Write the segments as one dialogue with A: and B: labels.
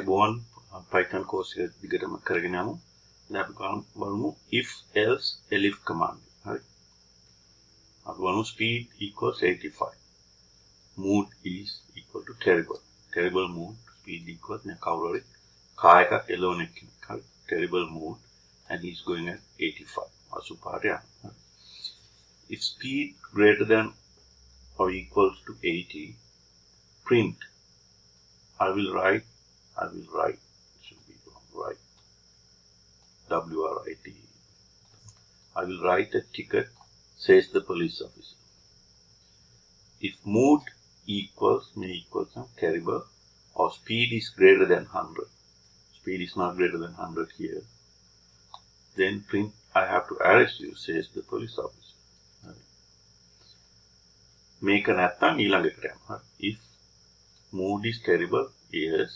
A: අයිබෝන් Python course එක දිගටම කරගෙන යමු. දැන් අපි බලමු if else elif command. හරි. අපි බලමු speed equals 85. Mood is equal to terrible. Terrible mood, speed equals නේ කවුරු හරි කා එකක් එළවන කෙනෙක්. හරි. Terrible mood and he's going at 85. අසුපාට යනවා. If speed greater than or equals to 80, print I will write, should be write, W-R-I-T. I will write a ticket, says the police officer. If mood equals terrible, or speed is greater than 100, speed is not greater than 100 here, then print I have to arrest you, says the police officer. Make an නැත්තම් ඊළඟට යනවා. If mood is terrible, yes,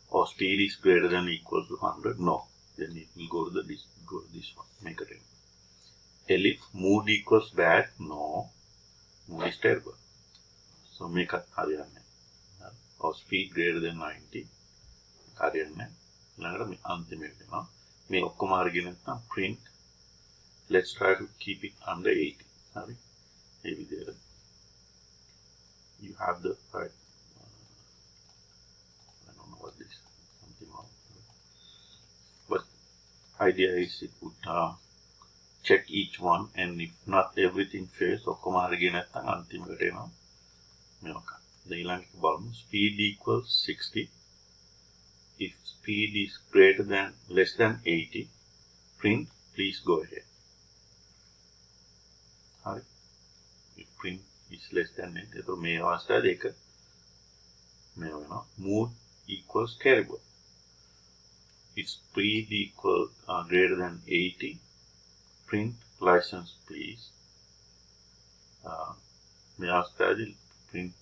A: or speed is greater than or equal to 100, no. Then it will go to this one. Make it. Elif, mood equals bad, no. Mood is terrible. So make it හරියන්නේ. Or speed greater than 90. හරියන්නේ. ඊළඟට මේ අන්තිමයට එනවා. මේ ඔක්කොම හරියගෙන නැත්නම් print. Let's try to keep it under 80. හරි. මේ විදිහට. You have the right. I don't know what this is. Something wrong. But idea is it would check each one, and if not everything fails, ඔක්කොම හරියගෙන නැත්නම් අන්තිමකට එනවා. මේක. The ඊළඟට බලමු. Speed equals 60. If speed is greater than less than 80, print please go ahead. Hi. If print is less than 80, तो මේ අවස්ථාවේ ඒක මේ වෙනවා. Mood equals terrible. If speed equals greater than 80, print license please. මේ අවස්ථාවේ print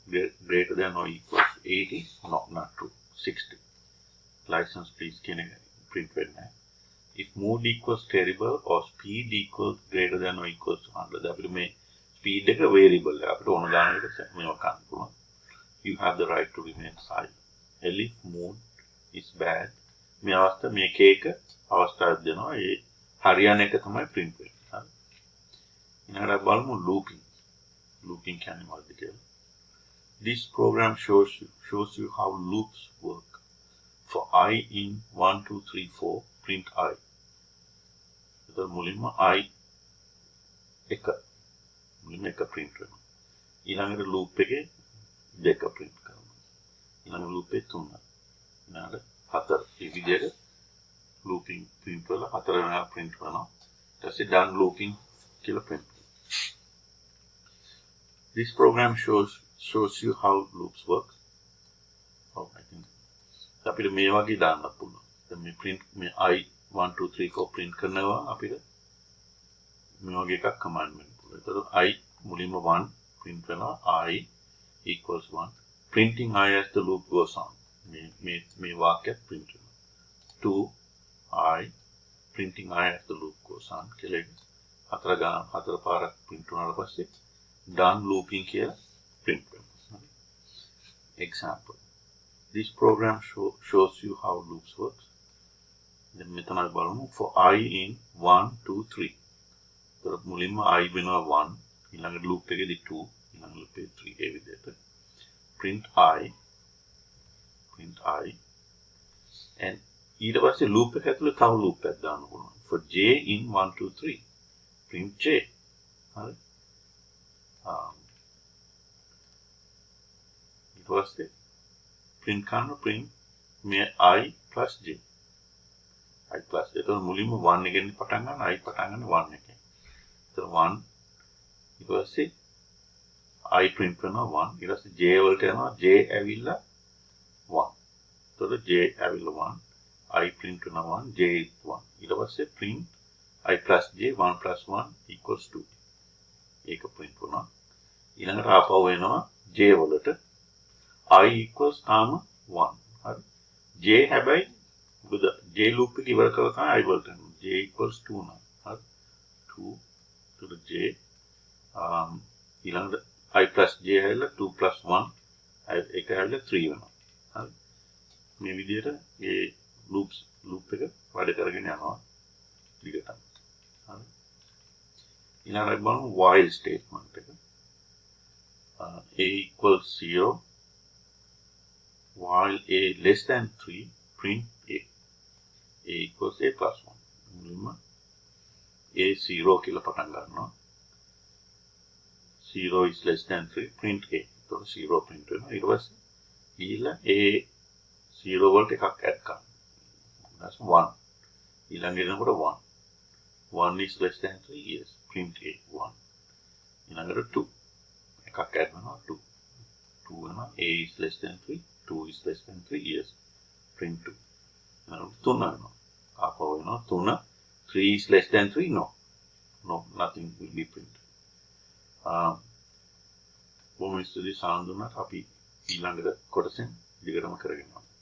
A: greater than or equals 80, no, not true, 60. License please කියන එක print වෙන්නේ. If mood equals terrible or speed equals greater than or equals to 100, අපිට මේ speed එක variable එක අපිට ඕන දාන එකට මේවා ගන්න පුළුවන්. You have the right to remain silent. Elif, mood is bad. මේ අවස්ථාව මේක එක අවස්ථාවක් දෙනවා. ඒ හරියන එක තමයි print වෙන්නේ. හරි. ඊළඟට බලමු looping. Looping කියන්නේ මොකක්ද කියලා. This program shows you how loops work. For I in 1, 2, 3, 4, print I. එතකොට මුලින්ම I එක මුලින්ම එක print වෙනවා. ඊළඟට loop එකේ දෙක print කරනවා. ඊළඟ loop එකේ තුන. ඊළඟට හතර. මේ විදිහට looping print වල හතර වෙනවා print වෙනවා. ඊට පස්සේ done looping කියලා print. This program shows you how loops work. Oh, I think අපිට මේ වගේ දාන්න පුළුවන්. දැන් මේ print මේ I 1 2 3 4 print කරනවා අපිට මේ වගේ එකක් command වෙන්න පුළුවන්. එතකොට I මුලින්ම 1 print වෙනවා I equals 1. Printing I as the loop goes on. මේ වාක්‍යයක් print වෙනවා. 2 I printing I as the loop goes on කියලා හතර පාරක් print වුණාට පස්සේ done looping කියලා print වෙනවා. Example. This program shows you how loops works. Then මෙතන අපි බලමු for I in 1 2 3. එතකොට මුලින්ම I වෙනවා 1, ඊළඟ loop එකේදී 2, ඊළඟ loop එකේ 3 ඒ විදිහට. Print I and ඊට පස්සේ loop එක ඇතුලේ තව loop එකක් දාන්න පුළුවන්. For J in 1 2 3. Print J. හරි. ඊට පස්සේ print කරන print මේ I plus J. I plus J. එතකොට මුලින්ම 1 එකෙන් පටන් ගන්න I පටන් ගන්න 1 එකෙන්. එතකොට 1 ඊට පස්සේ I print කරනවා 1. ඊට පස්සේ J වලට යනවා J ඇවිල්ලා 1. එතකොට J ඇවිල්ලා 1. I print කරනවා 1 J is 1. ඊට පස්සේ print I plus J 1 plus 1 equals 2. ඒක print වුණා. ඊළඟට ආපහු එනවා J වලට I equals තාම 1. හරි. J හැබැයි මොකද J loop එක ඉවර කරලා තමයි I වලට යනවා. J equals 2 නා. හරි. 2 to the J ඊළඟට I plus J හැල්ල 2 plus 1 ඒක හැල්ල 3 වෙනවා. හරි. මේ විදිහට ඒ loop එක වැඩ කරගෙන යනවා දිගටම. හරි. ඊළඟට බලමු while statement එක. a equals 0 while a less than 3 print a. a equals a plus 1. මුලින්ම a 0 කියලා පටන් ගන්නවා. 0 is less than 3 print a. එතකොට 0 print වෙනවා. ඊට පස්සේ ගිහිල්ලා a 0 වලට එකක් add කරනවා. that's 1. ඊළඟ එනකොට 1. 1 is less than 3 yes print a 1. ඊළඟට 2. එකක් add වෙනවා 2. 2 වෙනවා a is less than 3 2 is less than 3 yes print 2. ඊළඟට 3 වෙනවා. ආපහු වෙනවා 3 3 is less than 3 no nothing will be printed. බොහොම ස්තුතියි සාන්දුනාට අපි ඊළඟ කොටසෙන් දිගටම කරගෙන යමු.